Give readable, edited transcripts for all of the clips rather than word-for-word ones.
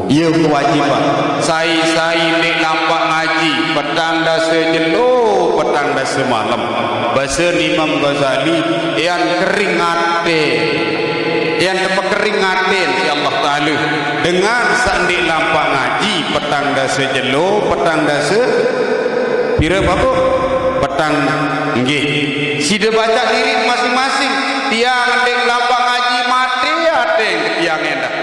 ia kewajiban sai dek nampak ngaji petang dasa jelo petang dasa malam. Bahasa Imam Ghazali yang kering hati, yang terpekering hati si Allah Ta'ala dengan sandik nampak ngaji petang dasa jelo petang dasa pira apa petang nggih sida baca diri masing-masing tiang dek nampak ngaji mati ate tiang endah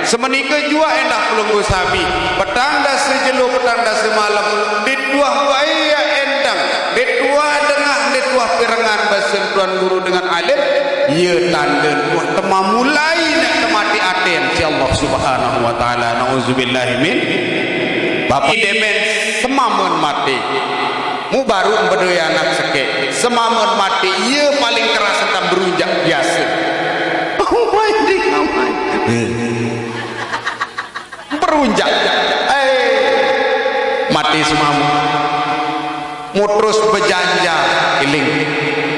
semenika jua endah pelunggu sabi petang dasa jelo petang dasa malam di dua waya endang di dua dengah di dua pirangan basen tuan guru dengan alim ia tanda buah temah mulai nak temati aten si Allah Subhanahu wa taala. Nauzubillahi min bapak demen semamun mati mu baru berdua anak sekek semamun mati ia paling keras tentang berunjak biasa berunjak mati semamun mu terus berjanja iling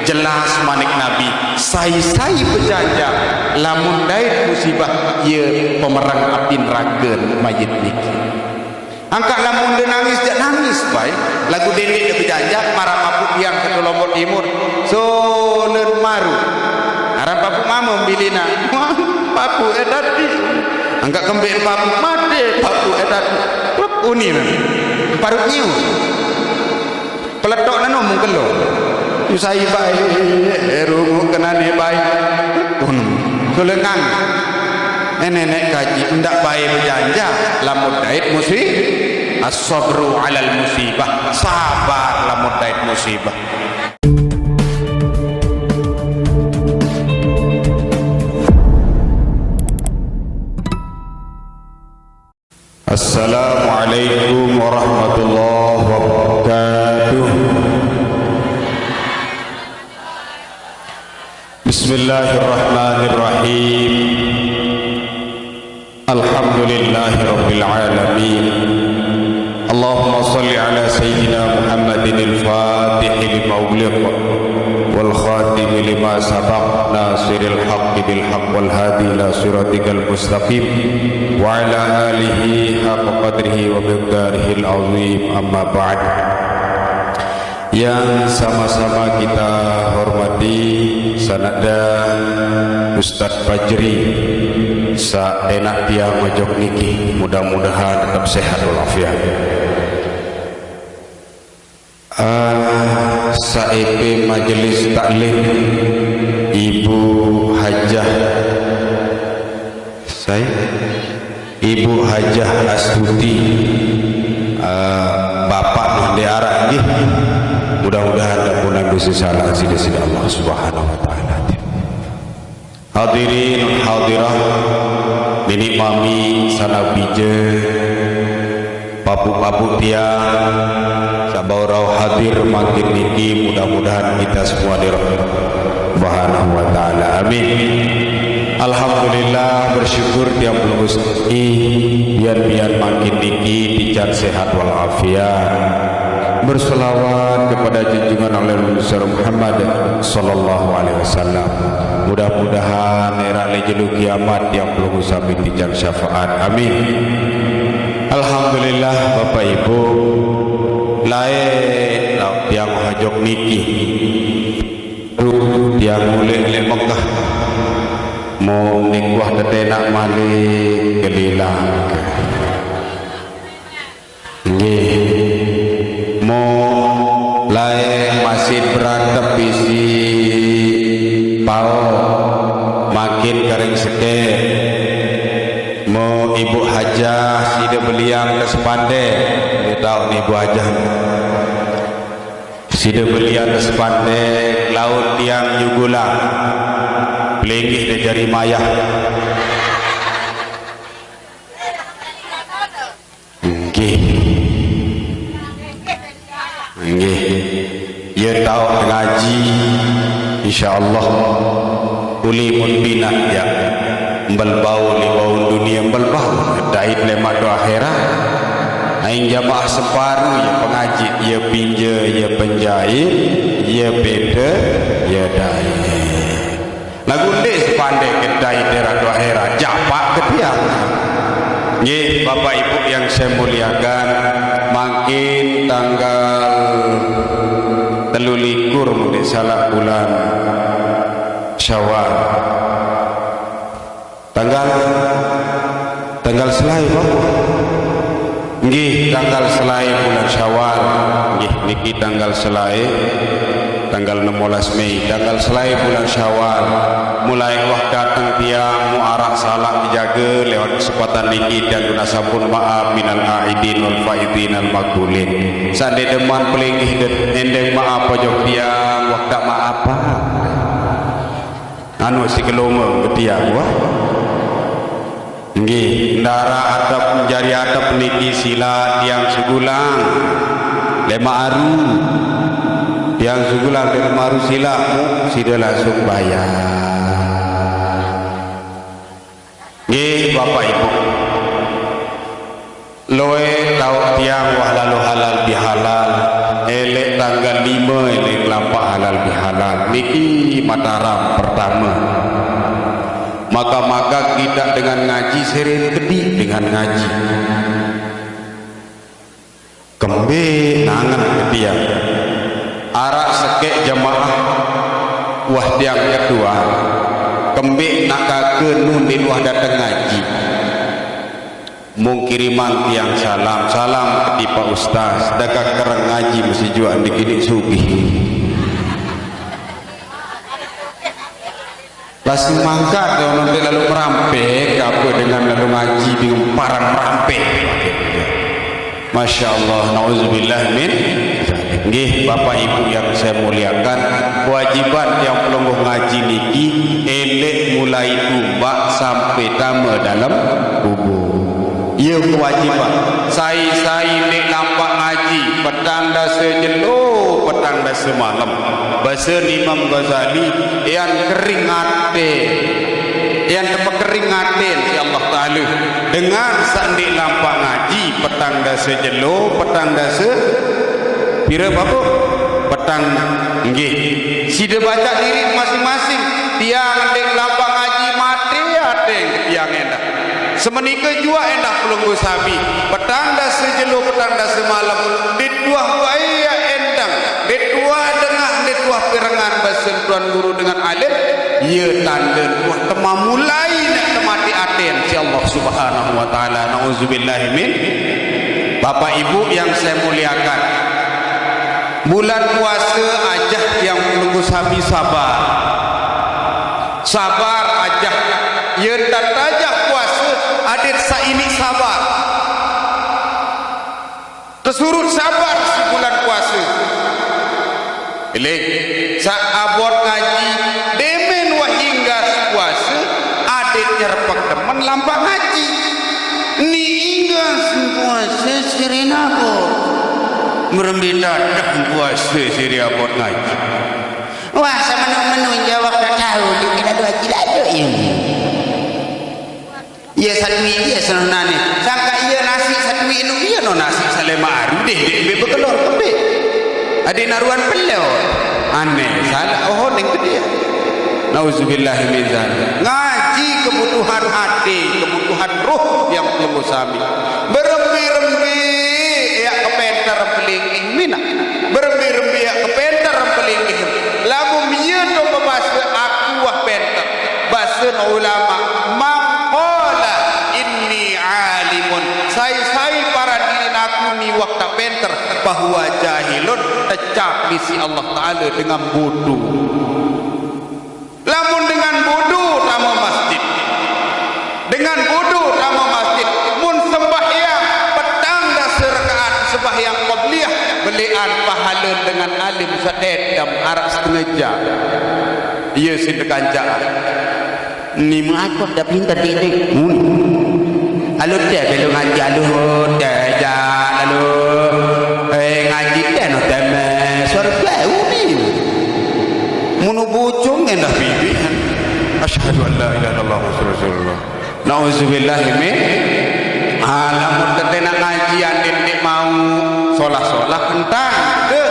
jelas manik Nabi sai berjanja lamun dait musibah ia pemerang api neraka mayit niki angkat lamun dia nangis dia nangis baik lagu dendek dia berjanja marah mapuk yang ke Lombok Timur solen maru harap papu mama bilina papu edati angkat kembali papu mati papu edati uni parut nyiu peletok nanu mungkin lo usai baik rungu kenane baik solengan nenek kaji ndak baik berjanja lamun dait musibah as-sabru alal musibah sabar lamun dait musibah. Assalamualaikum warahmatullahi wabarakatuh. Bismillahirrahmanirrahim. Alhamdulillahi rabbil alamin. Allahumma salli ala sayyidina Muhammadin al-Fatih lima ughliq wal khatim lima sabaq nasiril haqqi bil haqq wal hadi ila siratikal mustaqim wa ala alihi haqqa qadrihi wa miqdarihi al-azim amma ba'd. Yang sama-sama kita hormati sanada Ustaz Fajri sa enak dia mojok niki mudah-mudahan tetap sehat walafiat. Saep majelis taklim Ibu Hajah Ibu Hajah Astuti bapak di arah nggih mudah-mudahan tak pun bisa salah sida-sida Allah Subhanahu wa taala. Hadirin hadirah bini mami sanabije papu-papu tiang sabaurau hadir makin niki mudah-mudahan kita semua dirahmati Subhanahu wa taala amin. Alhamdulillah bersyukur tiang Gusti biar makin niki dijan sehat walafiat. Berselawat kepada junjungan Allah Muhammad sallallahu alaihi wasallam. Mudah-mudahan era lejelu kiamat yang belum sampai dijang syafaat. Amin. Alhamdulillah Bapak Ibu lain yang hajok niki yang mulai le Mekah mau nikwah tetenak malik kelilang nggih mau lain masih berantem bisi pao makin kering seke mau Ibu Hajah sida beliang ke sepande dia tahu nih Ibu Hajah sida beliang ke sepande laut tiang Yugula pelingih dia jari mayah nggih ya tahu ngaji insyaallah uli mun bina ya mbelbau li bau dunia mbelbau dait lemak do akhirat aing jamaah separuh ya pengaji ya pinje ya penjahit ya beda ya dai lagu ndek sepandai kedai daerah do akhirat japak ke tiang Nggih, Bapak Ibu yang saya muliakan, makin tanggal 23 mungkin salah bulan Syawal. Tanggal selai Bapak. Nggih, tanggal selai bulan Syawal. Nggih, niki tanggal selai tanggal 16 Mei, tanggal selai bulan Syawal. Mulai wah datang tiang muarak salah dijaga lewat kesempatan niki dan dunasapun maaf minal aidin wal faidin al makbulin. Sande deman pelingih endeng maaf pojok tiang wah tak maaf apa. Anu si kelongo ke tiang wah. Nggih, ndara atap menjadi atap niki sila tiang segulang lema aru. Yang segulang lema aru silamu sida langsung bayar. Nggih Bapak Ibu, loe tau tiang wah lalu halal bihalal elek tanggal 5 elek lampak halal bihalal niki Mataram pertama. Maka kita dengan ngaji sering kedik dengan ngaji kembe nangan ketiak arak sekek jamaah wah tiang kedua kembe nak kake nunin wah datang ngaji mung kiriman tiang salam keti Pak Ustaz dekat kereng ngaji mesti jual dikidik sugih langsung mangkat kalau nanti lalu merampek apa dengan lalu ngaji dengan parang merampek. Masya Allah, na'udzubillah min. Nggih Bapak Ibu yang saya muliakan, kewajiban yang pelungguh ngaji niki elek mulai tumbak sampai tama dalam kubur. Ia kewajiban. Saya nek nampak ngaji petang dah sejelo, petang dah semalam. Bahasa Imam Ghazali yang keringate, yang terkeringatin si Allah Taala dengan sandik nampak ngaji petang dah sejelo, petang dah se pira apa? Petang nggih. Sida baca diri masing-masing. Tiang dek nampak ngaji mati ate tiang endah. Semenika jua endah pelunggu sabi. Petang dah sejelo, petang dah semalam. Di dua waya endang, di dua dengah, di dua pirangan basen tuan guru dengan alim. Ia tanda wah tema mulai nak temati aten si Allah Subhanahu wa taala. Nauzubillah min. Bapak Ibu yang saya muliakan, bulan puasa ajah yang menunggu sabi sabar. Sabar ajah. Ya tak ajah puasa adik saini sabar. Kesurut sabar sebulan puasa. Elek sak abot ngaji demen wah hingga puasa adik nyerpak teman lampak ngaji. Ni hingga puasa sirina abot. Merembita dah puasa siri abot ngaji. Wah sama-menu jawab tak tahu kita dua cilado ini. Ia satu dia senang ni. Sangka ia nasi satu minum ia no nasi salema aru deh be bekelor kembe. Ada naruan pelau. Aneh salah oh ning dia. Nauzubillah min zalik. Ngaji kebutuhan hati, kebutuhan roh yang perlu sami. Berembi-rembi ya kepenter pelinging mina. Berembi-rembi ya kepenter pelinging. Lagu mieu do bahasa aku wah penter. Bahasa ulama maqala inni alimun. Saya para diri aku ni waktu penter bahwa jahilun tecap misi Allah Taala dengan bodoh. Lamun dengan bodoh tamu masjid. Dengan bodoh tamu masjid. Mun sembahyang petang dah serakaat sembahyang qabliyah belian pahala dengan alim sadedam arak setengah jam. Ia si kancaan. Ni mak dah pintar dik. Alu teh belum ngaji alu teh lalu ngaji teh no teme surga umi. Munu bujung endah bibi. Asyhadu an la ilaha illallah Rasulullah. Nauzubillah min. Alamun tetena ngaji andin dik mau solah-solah kentang ke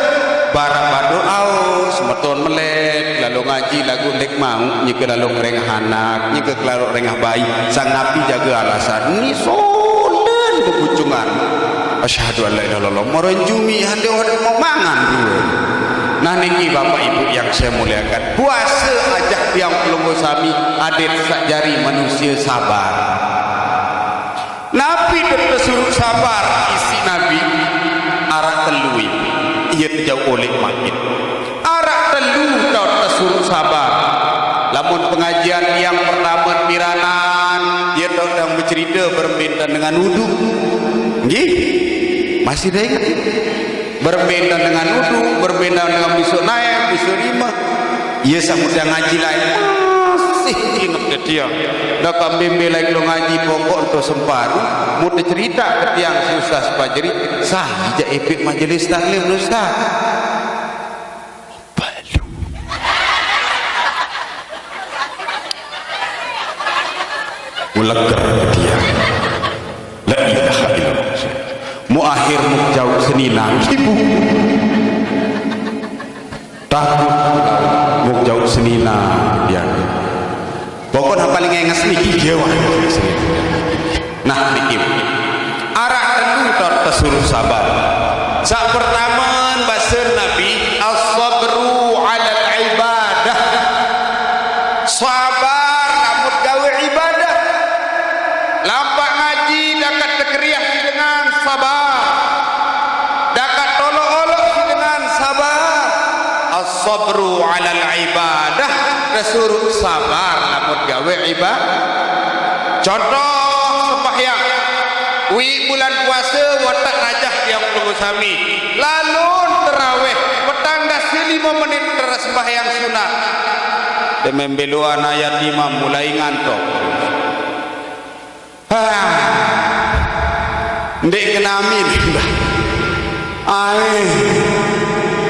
barak badu au semeton melek lalu ngaji lagu dek mau nyike lalu rengah anak nyike lalu rengah bayi sang nabi jaga alasan ni sol asyhadu an la ilaha illallah merenjumi hati orang mau mangan dulu. Nah niki bapak ibu yang saya muliakan, puasa ajak yang pelunggu sami adik sak jari manusia sabar. Nabi tersuruh sabar, isi Nabi arak telui ia terjauh oleh makin arak telu kau tersuruh sabar. Lamun pengajian yang pertama miranan dia sedang bercerita berminta dengan wudhu. Nggih, masih dah ingat? Berbeda dengan wudu, berbeda dengan besok naik, besok lima. Ia sambut yang ngaji lain masih ingat ke dia. Dah kami belai lo ngaji pokok untuk semparu. Mau cerita ke tiang si Ustaz Fajri, sah ijak epik majelis taklim Ustaz. Balu. Melegar ke dia. La ilaha illallah. Muakhir jauh senina ibu takut jauh senina ya pokoknya paling enges niki jawa. Nah niki arah tentu tersuruh sabar. Sak pertama bahasa Nabi as-sabru 'alal ibadah, sabar namun gawe ibadah. Lampak ngaji dapat tekeriah dengan sabar, dapat tolok-olok dengan sabar. As-sabru 'alal ibadah, disuruh sabar namun gawe ibadah. Contoh sembahyang bulan puasa watak najah yang perlu sami lalu terawih petang dah 5 menit terus sembahyang sunat dan membeluan ayat imam mulai ngantuk. Ndek kena amin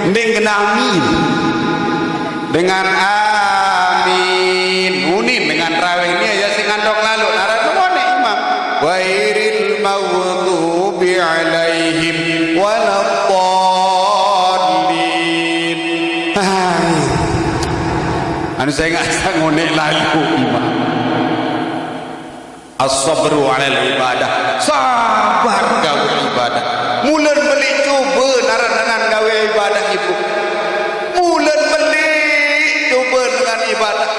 ndek kena amin dengan amin unin dengan raweh ni ya sing ngantuk lalu naran mone imam wairil maghdubi alaihim waladdallin. Anu saya nggak ngonek lalu imam. As-sabru 'alal ibadah, sabar gawe ibadah. Mulen beli coba naran-naran gawe ibadah ibu. Mulen beli coba dengan ibadah.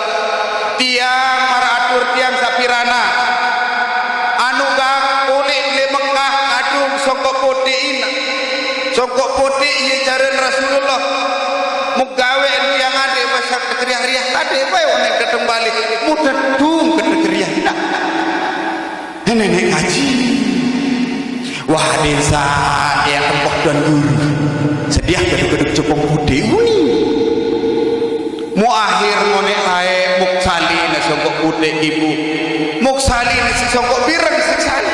Tiang maratur tiang sapirana. Anu gak kulit le Mekah adung songkok putih ina. Songkok putih ieu jaran Rasulullah. Mugawe yang ada bahasa keriah-riah tadi bae onek datang balik. Mudah dung keriah ina. Nenek ngaji wah desa yang tempat tuan guru sedia geduk-geduk cepong putih uni muakhir ngonek ae muksali na songkok putih ibu muksali na si songkok bireng seksali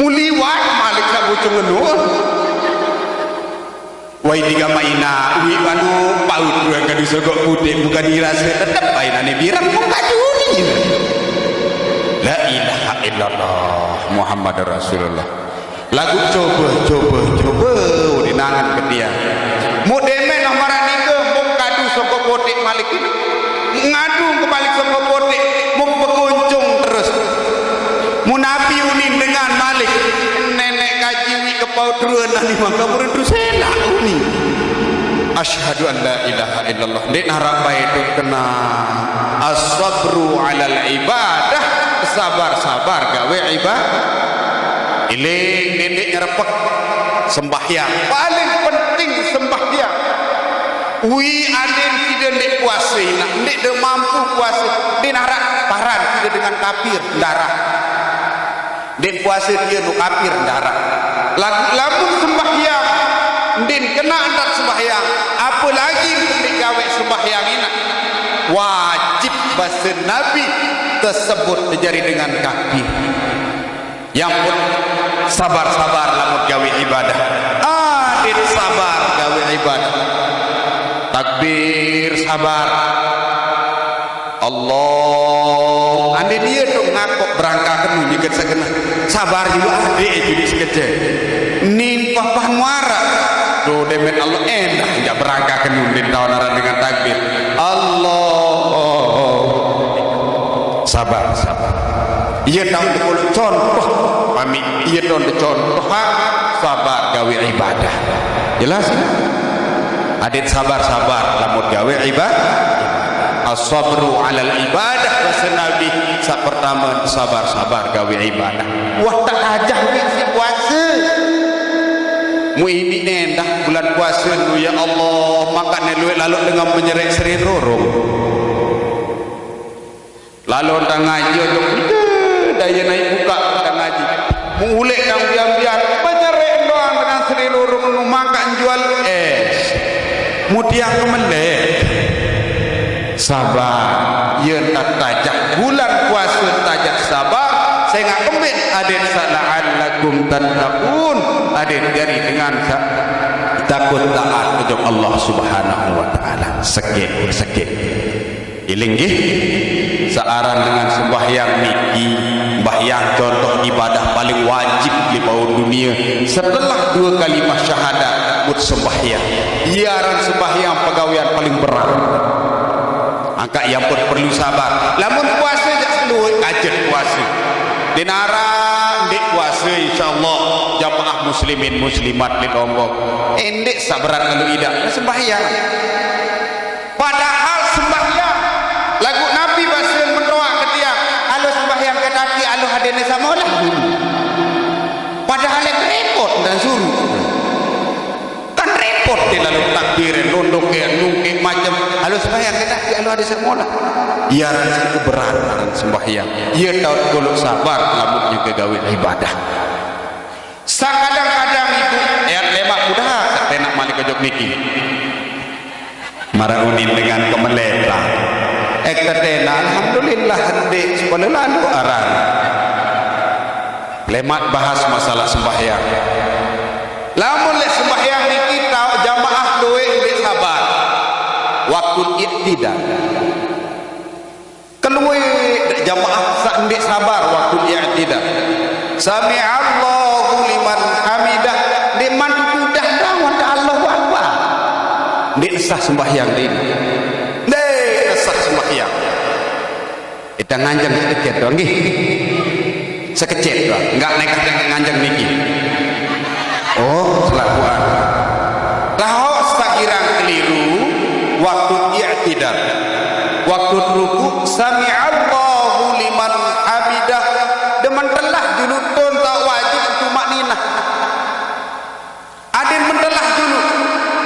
muliwat malik sa bucung ngenun wai tiga maina ui anu paut dua kadu songkok putih bukan dirasa tetap mainane bireng muka juri. La ilaha illallah Muhammad Rasulullah. Lagu coba dinangan ke dia. Mu deme nomaran ike mu kadu soko potik malik ini. Ngadu ke balik soko potik mu berkunjung terus. Mu nabi unin dengan malik. Nenek kaji wi kepau druan ani mangka berendu sela uni. Asyhadu an la ilaha illallah. Dek harap bae itu kena as-sabru 'alal ibadah. Sabar-sabar gawe ibadah. Iling nenek nyerepek sembahyang paling penting sembahyang. Wi aden tidak dek puasa nak dek de mampu puasa din harap paran tidak dengan kafir darah din puasa dia nu kafir darah lamun sembahyang din kena antar sembahyang apalagi dek gawe sembahyang ini wajib bahasa Nabi tersebut terjadi dengan kafir. Yang pun sabar-sabar lamun gawe ibadah. Adit sabar gawe ibadah. Takbir sabar. Allah. Ande dia tu ngakok berangkat kenu nyiket segena. Sabar juga adik jadi sekece. Nin papa muara. Do demet Allah endah tidak berangkat kenu din tawaran dengan takbir. Allah. Sabar. Ia tahu betul contoh pamit iya don contoh sabar gawe ibadah jelas ya? Adit sabar-sabar lamun gawe ibadah as-sabru alal ibadah wasenabi sak pertama sabar-sabar gawe ibadah wah tak ajah si puasa mu ini nendah bulan puasa nu ya Allah makanya lu lalu dengan menyerek seri rorong lalu tang ngaji untuk daya naik buka tang ngaji mulai kang biar menyerek doang dengan seri rorong nu makan jual es mudiang kemelek sabar ya tak tajak bulan puasa tajak sabar saya nggak kemit adik sala'allakum tattaqun adik dari dengan takut taat kepada Allah subhanahu wa ta'ala sekit iling gih searan dengan sembahyang niki sembahyang contoh ibadah paling wajib di bawah dunia setelah 2 kalimah syahadat buat sembahyang iaran sembahyang pegawaian paling berat angka yang pun perlu sabar lamun puasa jak seluruh kajet puasa dinara ndik puasa insyaallah jamaah muslimin muslimat di Lombok ndik sabaran kalau idak sembahyang padahal sembahyang lagu Nabi bahasa mendoa ketiak alo sembahyang ke kaki alo hadene samolah padahal yang repot dan suruh kan repot di lalu takbir nunduk nungke macam alo sembahyang ke kaki alo ada samolah ia rasa keberatan sembahyang ia tahu kalau sabar lamunnya kegawe ibadah kadang-kadang itu lemak mudah tak enak malik kejok niki maraunin dengan kemeleta ektatena alhamdulillah hendik sekolah lalu aran lemak bahas masalah sembahyang lamun le sembahyang niki tahu jamaah doe ndek sabar waktu iktidal keluwe jamaah sak ndek sabar waktu iktidal sami Allahu liman hamidah ndek mantu kudah dawan Allahu akbar ndek sah sembahyang ini ndek sah sembahyang kita nganjeng sekecet doang nggih sekecet doang enggak naik nganjeng niki oh selakuan lahok sakirang keliru waktu i'tidal waktu ruku sami Allahu liman hamidah demen telah julutun tak wajib cuma ninah adin mentelah julut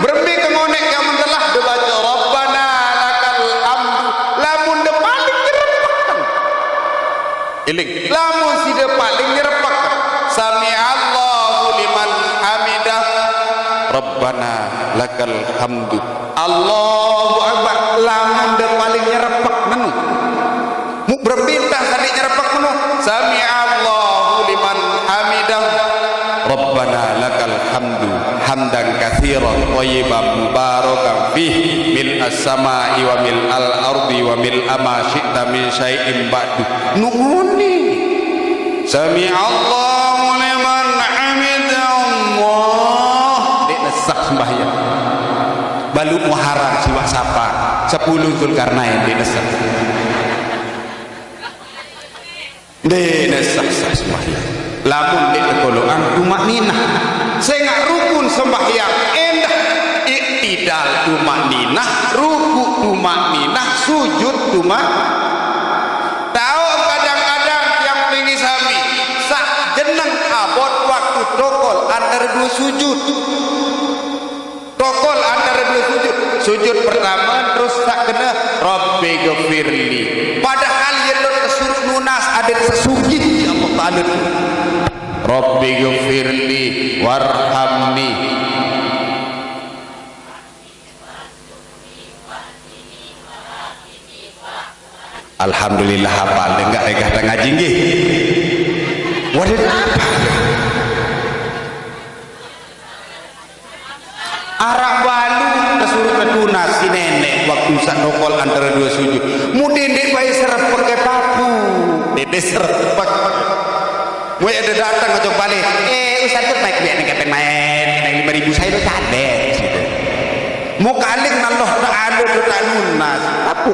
berbi kengonek yang mentelah debaca Rabbana lakal hamdu lamun de paling nyerepakkan iling lamun si de paling nyerepakkan sami Allahu liman hamidah Rabbana lakal hamdu Allahu akbar lamun de paling nyerepak menu mu berbintang tadi nyerepak menu sami Allahu liman hamidah Rabbana lakal hamdu hamdan katsiran thayyiban mubarakan fihi mil as-samai wa mil al-ardi wa mil ma syi'ta min syai'in ba'du nuhuni sami Allahu liman hamidah Allah dik nesah sembahyang balu muharam siwa sapa 10 Zulkarnain dik nesah dik nesah sembahyang lamun dik koloan tumak ninah saya nggak rukun sembahyang endah iktidal tumak ninah ruku tumak ninah sujud tumak tahu kadang-kadang yang tinggi sami sak jeneng abot waktu tokol antara 2 sujud tokol antara 2 sujud sujud pertama terus tak kena Rabbi ghafirli padahal yang kesuruh lunas ada sesujud ya Allah Ta'ala Rabbi ghafirli warhamni alhamdulillah hafal enggak egah tengah ngaji nggih waduh apa arah walu kesuruh ketunas si nenek waktu sak nokol antara 2 sujud mu dendek bae serep pakai papu dendek serep pakai mu ada datang atau balik ustaz tuh naik biar nek main naik 5.000 saya udah cadet gitu mu kaling Allah Ta'ala udah lunas papu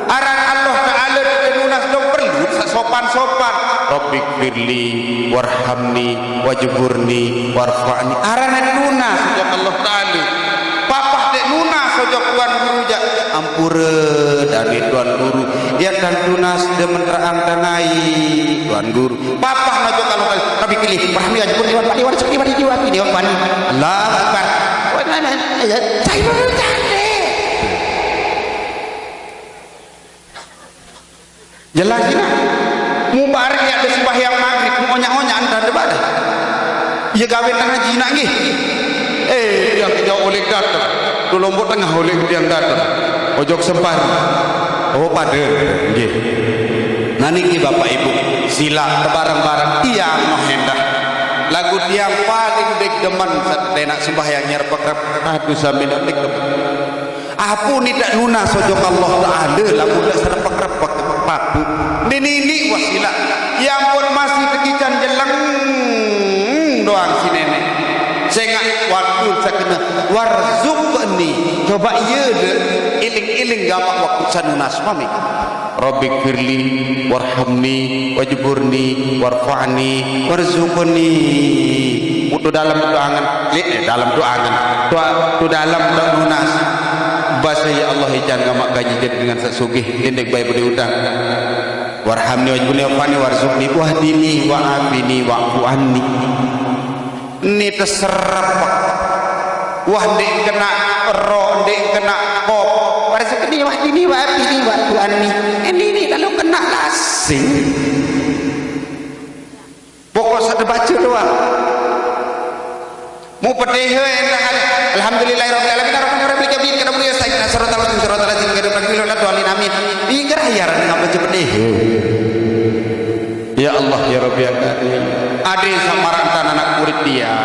arah Allah Ta'ala udah lunas dong perlu sopan-sopan Rabbighfirli warhamni wajburni warfa'ni. Arane nuna sejak Allah Ta'ala. Papa dek nuna sejak tuan guru jak ampura dari tuan guru. Ya dan tunas demen terang tanai tuan guru. Papa najak Allah Ta'ala. Tapi pilih warhamni wajburni warfa'ni warfa'ni. Allah Akbar. Saya jelas ini mubarak ya ada sembahyang maghrib onyak-onyak anda ada badai ya gawe tengah jinak nggih yang jauh oleh datang tu Lombok Tengah oleh yang datang ojok sempar oh pada nggih nah niki bapak ibu sila barang-barang tiang noh hendak lagu tiang paling dek demen nak sembahyang nyerpek aduh sambil dek demen apu ni tak nuna sojok Allah Ta'ala lagu dak serpek-repek papu nini wasilah yang pun masih tekican jeleng doang si nenek saya waktu saya kena warzuqni coba iya de iling-iling gamak waktu sanunas mami Rabbighfirli warhamni wajburni warfa'ni warzuqni itu dalam doangan dalam doangan tu dalam nunas bahasa ya Allah ijan gamak gaji dengan sesugih indek baik beri utang warhamni wajburni warfa'ni warzuqni wahdini wa'afini wa'fu anni ini terserap wah dek kena ro dek kena kop warzuqni wahdini wa'afini wa'fu anni ini kalau kena lasing pokok sada baca doang mu pedih alhamdulillahirabbil alamin arrahmanirrahim maliki yaumiddin kadang ya sayyidina siratal ladzina an'amta alaihim ghairil amin pikir ayaran ngabaca pedih ya Allah ya Rabbi ya Karim ade samarantan anak murid dia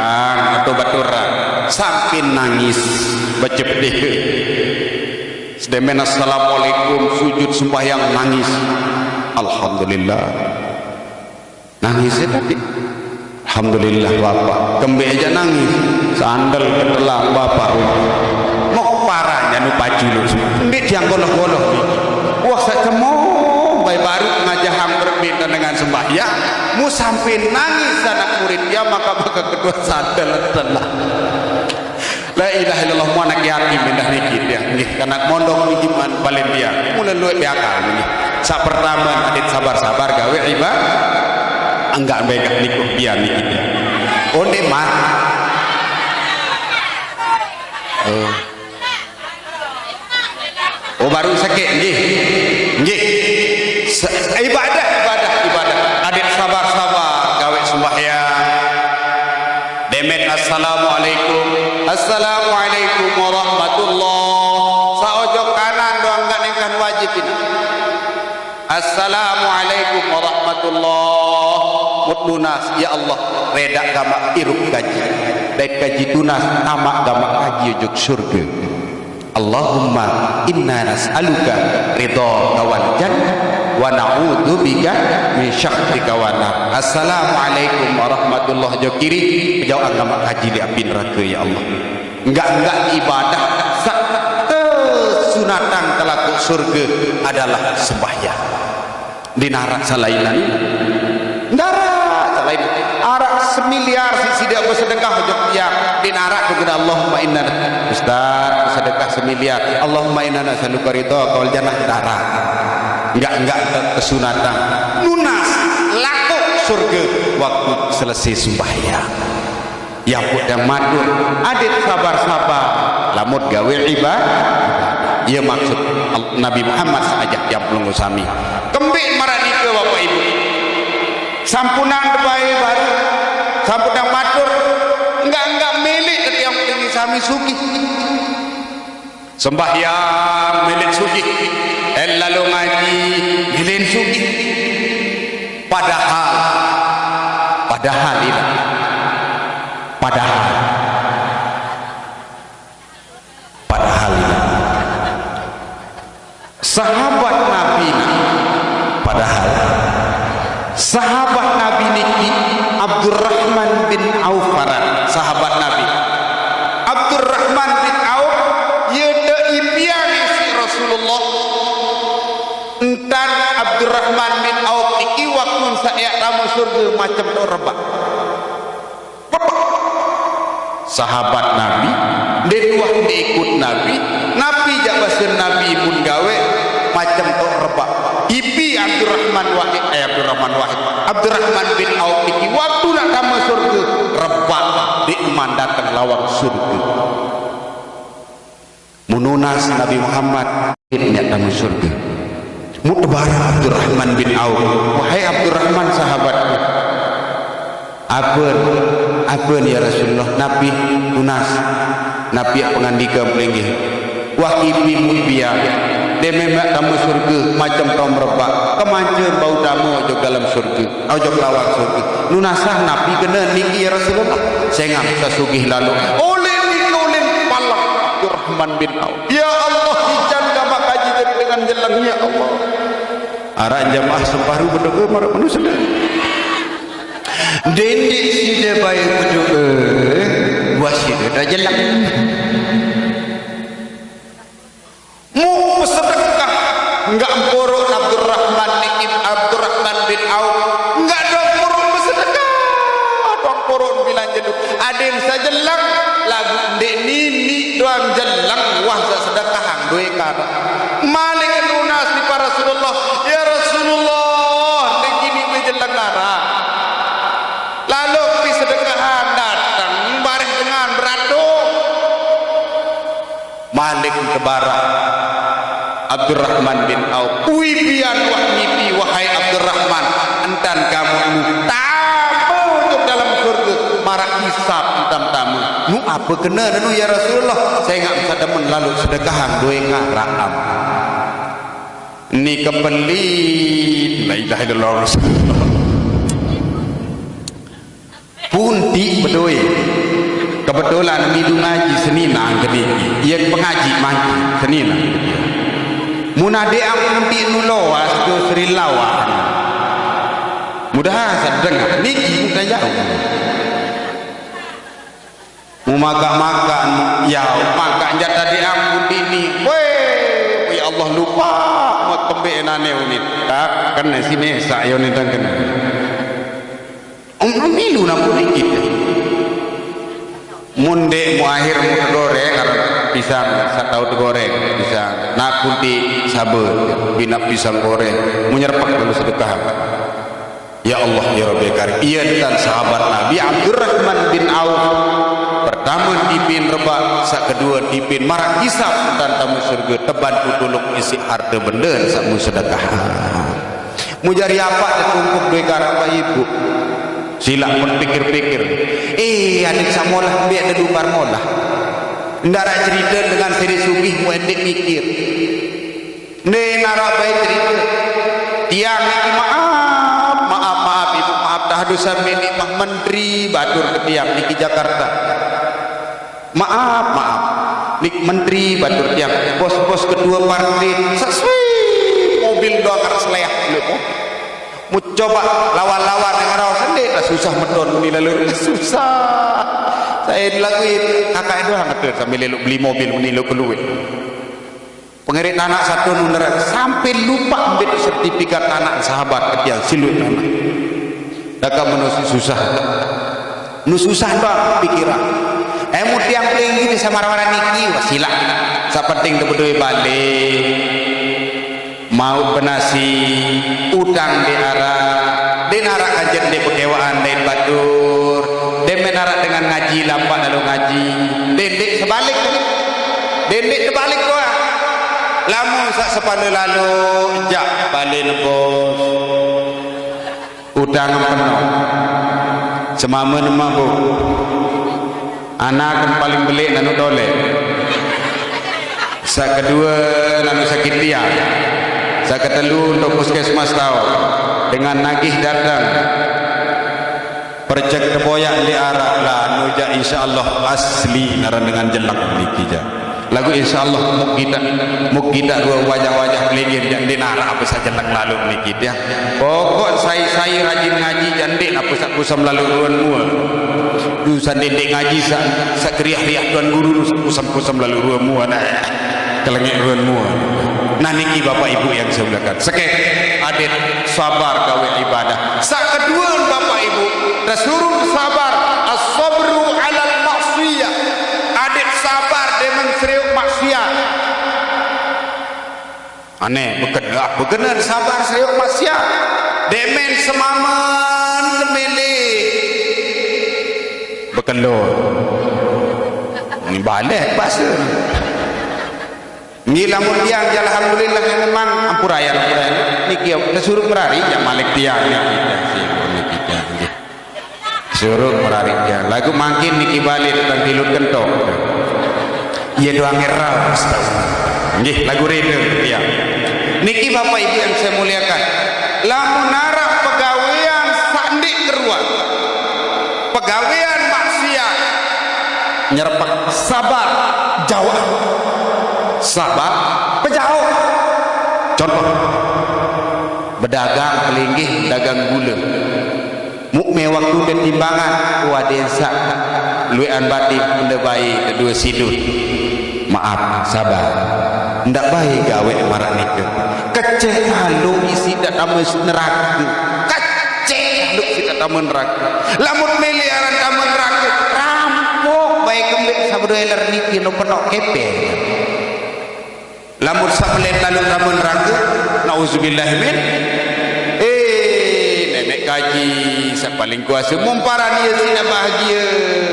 atau baturan sampai nangis baca pedih sedemen assalamualaikum sujud sembahyang nangis alhamdulillah nangis tadi alhamdulillah bapak kembe aja nangis sandal ketelang bapak mau parahnya nu baju lu mbit yang goloh-goloh wah sekemo bayi baru ngajahang berbeda dengan sembahyang mu sampai nangis anak murid ya maka kedua sandal telah la ilaha illallah mu anak yatim indah niki dia nggih kana mondok niki man balen dia mulai luwih beakal nggih sak pertama adit sabar-sabar gawe ibadah enggak baik niku biar niki onde mah oh baru sakit nggih ibadah adit sabar-sabar gawe sembahyang demet assalamualaikum warahmatullah saojok kanan doang enggak nengkan wajib ini assalamualaikum warahmatullah mutlunas ya Allah redak gamak iruk gaji baik gaji tunas tamak gamak gaji ujuk surga Allahumma inna nas'aluka ridha wal jannah wa na'udzu bika min syakhrika wa nar. Assalamualaikum warahmatullahi wabarakatuh. Jauh agama haji di api neraka ya Allah. Enggak ibadah sunatan telaku surga adalah sembahyang. Di narak salainan. Narak selain arak semiliar sisi dia bersedekah hujung tiang di narak kepada Allahumma inna Ustaz sedekah semiliar Allahumma inna nas'aluka ridha wal jannah narak enggak kesunatan lunas laku surga waktu selesai sembahyang yang putang madur adit sabar-sabar lamut gawe ibadah ia maksud Nabi Muhammad saja yang pelunggu sami kembali marani ke bapak ibu sampunan bayi baru sampunan matur enggak milik yang ini sami suki sembahyang milik suki lalu ngaji milik suki padahal ini padahal ini sahabat Nabi padahal sahabat Nabi niki Abdurrahman bin Auf sahabat Nabi Abdurrahman bin Auf yede ipiani si Rasulullah entan Abdurrahman bin Auf niki waktu saya tamu surga macam tok rebak. Sahabat Nabi den wah ikut Nabi jak basir Nabi pun gawe macam tok rebak. Ipi Abdurrahman bin Auf iki waktu nak tamu surga rebak di iman datang lawang surga. Mununas Nabi Muhammad niat tamu surga. Mutbara Abdurrahman bin Auf, wahai Abdurrahman sahabatku, apa ya Rasulullah, Nabi tunas, Nabi pengandika melinggih, wahibi mubia, dia memang tamu surga macam kaum rebak, kemanja bau tamu ojok dalam surga, ojok lawang surga. Nunasah Nabi kena niki ya Rasulullah, saya ngam sasugih lalu, oleh palak Abdurrahman bin Auf. Ya Allah, hijan kama kaji dari dengan jelangnya Allah. Arah jamaah separuh berdoa marah manusia. Dendik sida baik berdoa, wasida dah jelang. Mu sedekah enggak porok Abdurrahman bin Auf, enggak dong porok bersedekah, dong porok bilang jeluh. Ada yang sajelang lagu dek nini doang jelang wah sedekah dua kata. Malik lunas di para Rasulullah, ya Rasulullah, dek gini berjelang arah. Lalu pi sedekahan datang bareng dengan beratuk. Malik ke barat Abdurrahman bin Auf, wibian wahnipi wahai Abdurrahman, entan kamu tamu untuk dalam surga marak hisab entam tamu. Nu apa kena nu ya Rasulullah, saya enggak bisa demen lalu sedekahan dua ngaram. Ni kepelit la ilaha illallah Rasulullah. Punti bedoi kebetulan midu ngaji senina gede ia pengaji mati senina munade ang nanti nulowas ke Sri Lawan mudah sedeng niki mudah jauh makan ya makan jatah di ampun ini weh ya Allah lupa mau pembenane unit tak kena si mesa yo nitang kena milu nampun dikit munde mu akhir mu goreng karena pisang satau goreng pisang nak putih sabar bina pisang goreng mu nyerpak dulu sedekah. Ya Allah ya Rabbi karim, ia dan sahabat Nabi Abdurrahman bin Auf pertama dipin rebak, sak kedua dipin marak hisab dan tamu surga teban putuluk isi harta benda sak mu sedekah. Mu jari apa terkumpul duit karapa ibu silak pun pikir-pikir adik samolah biar ada dubar molah ndara cerita dengan seri sugih mu endek mikir ne nara baik cerita tiang ini maaf ibu maaf dah dosa milik Pak Menteri batur ke tiang niki Jakarta maaf nik Menteri batur tiang bos-bos kedua partai sesuai mobil doang harus layak dulu mu coba lawan-lawan dengan rawa sendiri susah medon ni lalu susah saya dilakuin kakak itu ngeter sambil beli mobil menilu keluar pengerit anak satu nuneran sampai lupa ambil sertifikat anak sahabat ketiak silut anak daka menusi susah nu susah bang pikiran mu tiang tinggi sama warna niki wasilah sapenting tebedoi balik mau penasi utang di arah kajian di pekewaan lain batur dan menarak dengan ngaji lampak lalu ngaji dendek sebalik doa lamun sak sepanu lalu jak balik bos utang penuh semama mabuk anak kan paling belik nanu dole sak kedua nanu sakit tiang sak ketelu untuk puskesmas tahu dengan nagih datang percek tepoyak di arah lah nuja insyaallah asli naran dengan jelak niki ja lagu insyaallah muk kita dua wajah-wajah pelinggir jandin arah apa saja jelak lalu niki dia pokok saya rajin ngaji jandin apa sak kusam lalu ruan mua dusan dendek ngaji sak kriah-kriah tuan guru kusam lalu ruan mua nah kelengek ruanmu. Nah niki bapak ibu yang saya muliakan, sekek adik sabar gawe ibadah. Sak kedua bapak ibu disuruh sabar as-sabru alal maksiyah, adik sabar dengan seriuk maksiat. Aneh bekenar sabar seriuk maksiat demen semaman semele bekelor ini balik bahasa ni lamun tiang ya alhamdulillah memang ampuraya niki disuruh merari yang malik tiang kita suruh merari tiang lagu makin niki balik dan tilut kentok iya doang ngerau nggih lagu reda tiang niki bapak ibu yang saya muliakan, lamun narap pegawaian sandik keruan pegawaian maksiat nyerpak sabar jawab sabar pejauh. Contoh berdagang kelinggih dagang gula mukme waktu dan timbangan wadensa luian batik benda baik kedua sidut maaf sabar ndak baik gawe marak nikah keceh halu isi dak tamu neraka keceh halu isi dak tamu neraka lamun miliaran tamu neraka rampok baik kembek sabdoeler niki no penok kepe lamun sabelet lalu tamu neraka nauzubillah min nenek kaji sak paling kuasa mumparan dia sina bahagia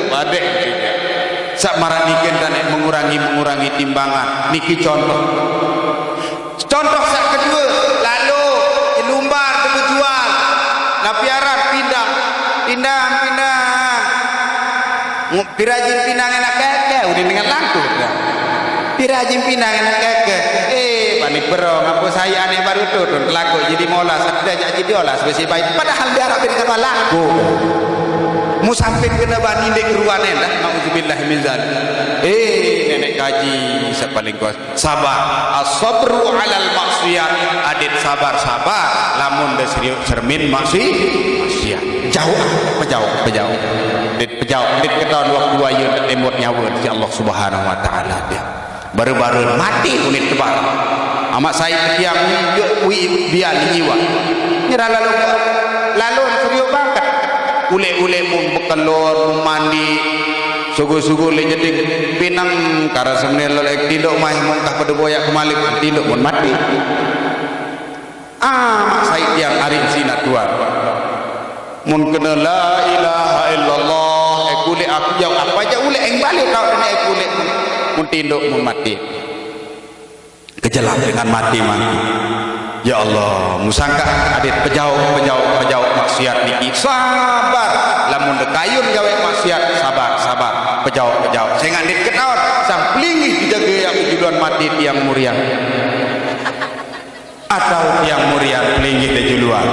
badek juga sak marah niken dan mengurangi timbangan niki contoh sak kedua lalu lumbar berjual na piaran pindah pirajin pinang enak keke udah dengan langku pirajin pinang enak keke panik berong apa saya aneh baru turun laku jadi mola sudah jadi diolah sebesi baik padahal biar bin kata laku musafir kena bani dek ruanen dah nauzubillah min zalik nenek kaji sepaling kuat sabar as-sabru alal maksiyat adit sabar lamun da serius cermin maksiat pejauh dit ketahuan waktu ayu temut nyawa si Allah Subhanahu wa taala dia baru-baru mati unit tebal amat saya tiang biar jiwa nyerah lalu serius bangkat ule-ule mun bekelor mandi sugu-sugu le jadi pinang kara semenel lek tinduk mah muntah pada boyak kemalik tinduk mun mati mak sai tiang arin sina tuan mun kena la ilaha illallah ekule aku jauh apa aja ule eng balik kau kena ekule mun tinduk mun mati kejelang dengan mati. Ya Allah musangka adit pejauh maksiat niki sabar lamun dekayun gawe maksiat sabar pejauh saya ngandit ketahuan sang pelingih dijaga yang tujuan mati tiang murian atau tiang murian pelingih di luar.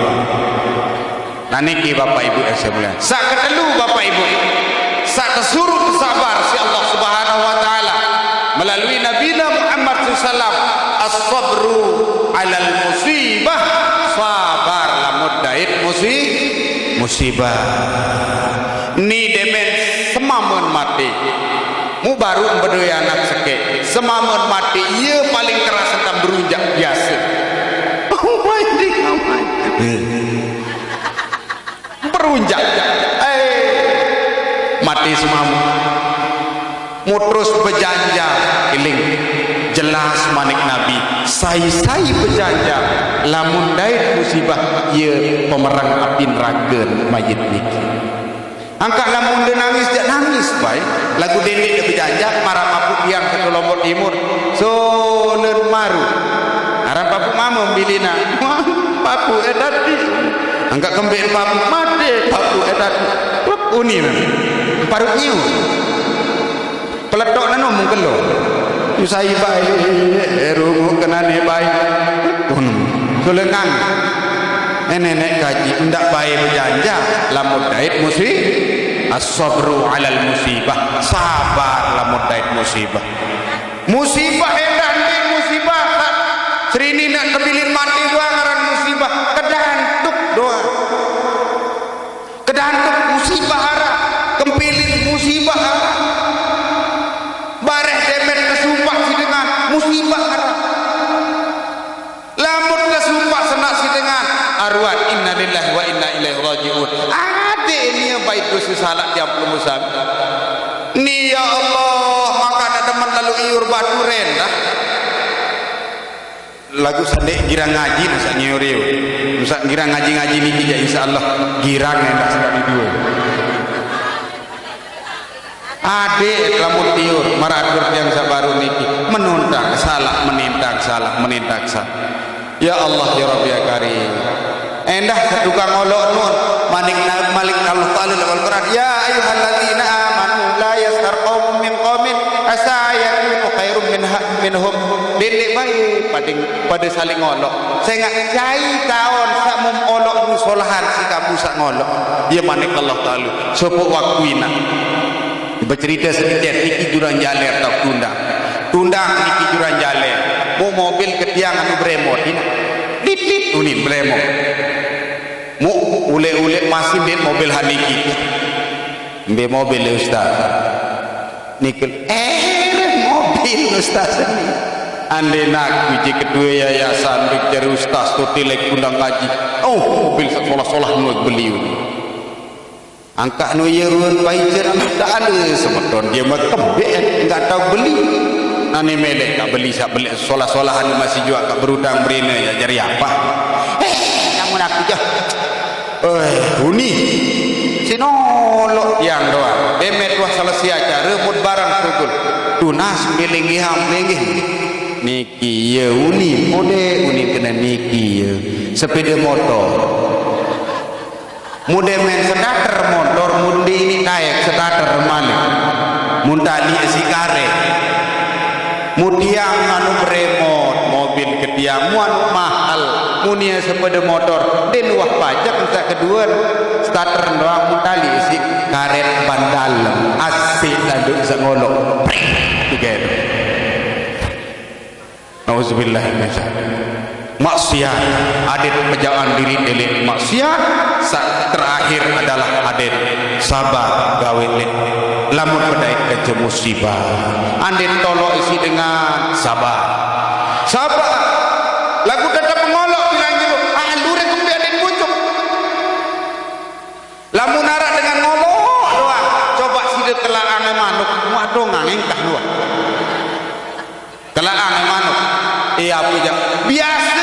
Nah niki bapak ibu yang saya muliakan sak ketelu bapak ibu sak kesuruh sabar si Allah Subhanahu wa taala melalui Nabi Muhammad SAW as-sabru alal musibah sabar lamun dait musibah ni demen semamun mati mu baru berdua anak seke semamun mati ia paling keras tentang berunjak biasa berunjak mati semamun mu terus berjanja iling jelas manik Nabi saya berjanja lamun dait musibah ia pemerang api neraka mayit niki angkat lamun dia nangis baik lagu dendek dia berjanja marah mapuk yang ke Lombok Timur solen maru arah papuk mama bilina papu edati angkat kembali papu mati papu edati uni parut nyiu peletok nano mungkin lo usai baik rungu kenane baik sulengan nenek kaji ndak baik berjanja lamun dait as-sabru alal musibah sabar lamun dait musibah edan di musibah serini nak kebilin mati doa ngaran musibah kedantuk doa kedantuk musibah arah kempilin musibah arah bareh demen kesumpah si dengan musibah sesalat tiap lumusan ni ya Allah maka ada teman lalu iur batu rendah lagu sedek girang ngaji nasa nyeuriu nasa girang ngaji ni kita insyaallah girang rendah sekali dua adik lamun tiur maratur yang sabaru niki menuntak salah menintang salah ya Allah ya Rabbi ya Karim endah tukang ngolok nun malik Allah Ta'ala dalam Al-Quran ya ayyuhalladzina amanu la yaskhar qaumun min qaumin asa yakunu khairum minhum dedek baik pada saling ngolok saya nggak cai tahun sak mum olok musolahan si kamu sak ngolok dia manik Allah Ta'ala sopo wakuina bercerita sedikit niki jurang jaler atau tundang niki jurang jaler mau mobil ketiang anu bremot dit unin bremot mu ule masih dit mobil haniki be mobil ustaz nikel mobil ustaz ini ande nak uji kedua yayasan bicara ustaz tu tilek undang ngaji mobil sekolah-sekolah nu beli angka nu yeruan paijer tak ada sebetulnya dia mah kembek enggak tahu beli nani melek tak beli sak beli solah-solahan masih juga tak berudang berina ya jari apa namun aku jah huni sinolok yang doang demet wah selesai acara mud barang sugul tunas melingi hamlingi niki ya uni kena niki ya sepeda motor mude men starter motor mundi ini naik starter mana muntali si kare mudiang anu remote mobil ketiang anu mahal munia sepeda motor den wah pajak entah kedua starter doang muntali si karet bandal asik laduk sangolok tiga nauzubillah min maksiat adet pejaan diri delik maksiat terakhir adalah adet sabar gawe lek lamun pedai ke musibah adet tolok isi dengan sabar lagu tetap mengolok bilang gitu lure kumbi adet pucuk lamun narak dengan ngolok doang coba sidet telaang manuk waduh ngangengkah doang telaang manuk iya puja biasa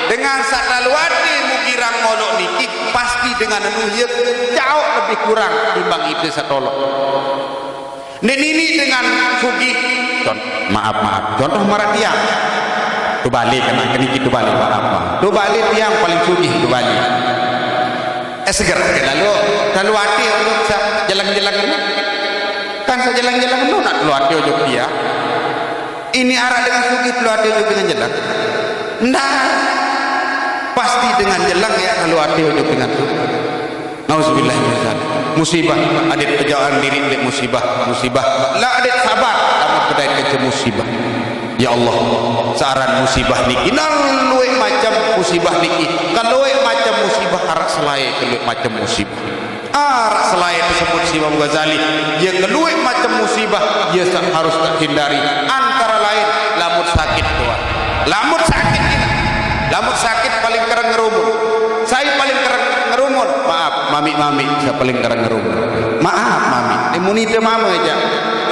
dengan sataluati mukirang ngolok niki pasti dengan nuhir jauh lebih kurang timbang itu satolok ini dengan sugi maaf contoh marah tiang tu balik kena keniki tu balik maaf tu balik tiang paling sugi tu balik seger lalu hati untuk jalan-jalan kan saya jalan-jalan itu nak lu hati ojo dia ini arah dengan sugi lu hati ojo dengan jalan nah pasti dengan jelang ya kalau ada hidup dengan itu nauzubillah musibah adik pejauhan diri adik musibah lah adik sabar kamu pedai ke musibah ya Allah saran musibah niki luwih macam musibah niki kalau macam musibah arak selai keluih macam musibah arak selai tersebut si Imam Ghazali yang keluih macam musibah dia harus terhindari antara lain lamut sakit doang lamut sakit paling kereng ngerumun saya paling kereng ngerumun maaf mami saya paling kereng ngerumun maaf mami imunite mama aja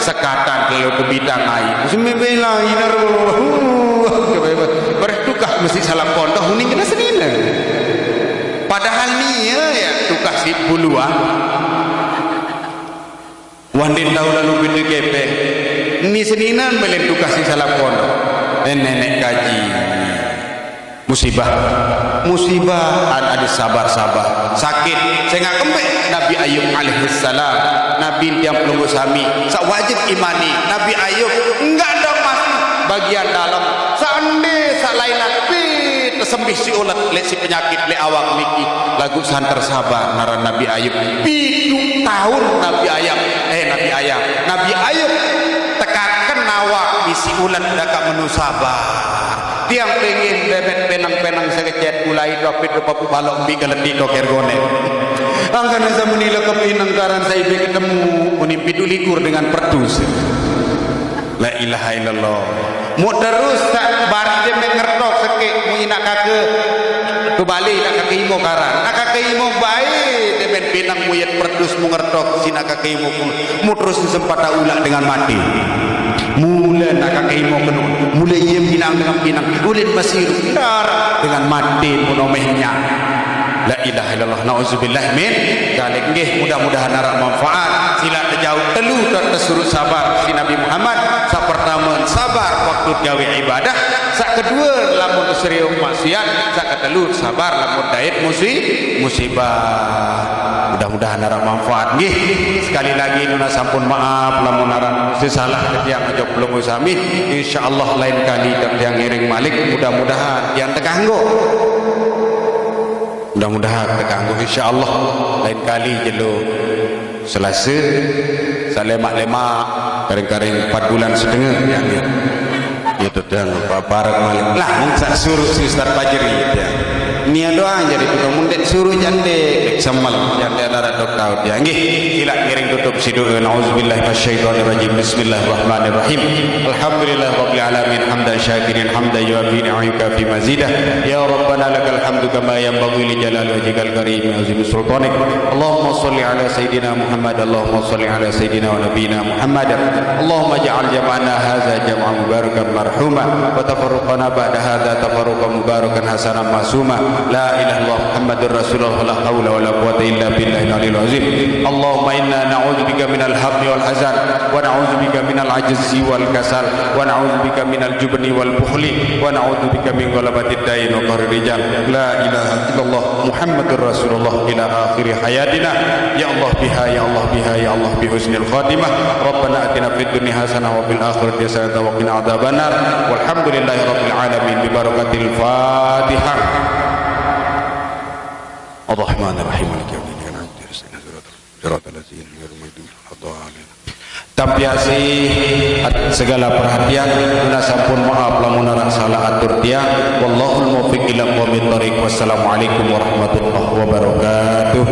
sekatan kalau ke bidang air bismillah bertukah mesti salah pondok ini kena senina padahal ni ya tukah si buluan wandin tahu lalu bintu kepe ini seninan belen tukah si salah pondok nenek kaji musibah ada sabar sakit saya nggak kembali Nabi Ayub alaihissalam Nabi yang pelunggu sami wajib imani Nabi Ayub enggak ada masih bagian dalam sande salain Nabi tersembih si ulat lek si penyakit lek awak niki lagu santer sabar naran Nabi Ayub 7 tahun Nabi Ayub tekankan awak isi ulat dakak menu sabar tiang pengen bebet penang sekecet mulai dapet papu balok bi galeti do kergone angkana zamunila kepinang karan saya ketemu menimpi likur dengan perdus la ilaha illallah mu terus tak bar dia mengertok sekek mu nak kake kembali nak kake imo karan nak kake imo baik demen pinang muyat perdus mengertok sinaka kaimu mutrus sempata ulak dengan mati mula nak kaimu kenun mula ia pinang dengan pinang ulit masir dar dengan mati munomehnya. La ilaha illallah na'udzubillah min dzalik. Nggih mudah-mudahan arak manfaat. Sila terjauh telu tersurut sabar si Nabi Muhammad. Sak pertama sabar waktu gawe ibadah, sak kedua lamun serius maksiat, sak ketelu sabar lamun daid musibah. Mudah-mudahan arak manfaat. Nggih sekali lagi nuna sampun maaf lamun arak sesalah ketiang aja belum usami. Insyaallah lain kali yang ngiring malik mudah-mudahan yang tekanggo. Mudah-mudahan terganggu insya-Allah lain kali jelo Selasa salemak-lemak kering-kering 4 bulan setengah yang itu dan barak malik lah sak suruh si Ustaz Fajri ya nia doa jadi kita mundet suruh jande samal jande ada dokter ya nggih sila kiring tutup sidu nauzubillahi minasyaitonir rajim bismillahirrahmanirrahim alhamdulillahirabbil alamin hamdan syakirin hamdan yuafi ni'amika fi mazidah ya rabbana lakal hamdu kama yanbaghi li jalali wajhikal karim azim sultanik allahumma shalli ala sayidina muhammad allahumma shalli ala sayidina wa nabiyina muhammad allahumma ja'al jam'ana hadza jam'an mubarakan marhuma wa tafarruqana ba'da hadza tafarruqan mubarakan hasanan masuma. La ilaha illallah Muhammadur Rasulullah la haula wala quwwata illa billahil aliyil azim. Allahumma inna na'udzubika minal hammi wal hazan wa na'udzubika minal ajzi wal kasal wa na'udzubika minal jubni wal bukhli wa na'udzubika min ghalabatid dain wa qahrir rijal. La ilaha illallah Muhammadur Rasulullah ila akhir hayatina. Ya Allah biha ya Allah biha ya Allah bi husnil khatimah. Rabbana atina fid dunya hasanah wa fil akhirati hasanah wa qina adzabannar. Walhamdulillahi rabbil alamin bi barakatil Fatihah. Ar-Rahman Ar-Rahim Maliki Yaumiddin tampiasi segala perhatian guna sampun maaf lamun arak salah atur dia wallahul muwaffiq ila aqwamit thoriq wassalamualaikum warahmatullahi wabarakatuh.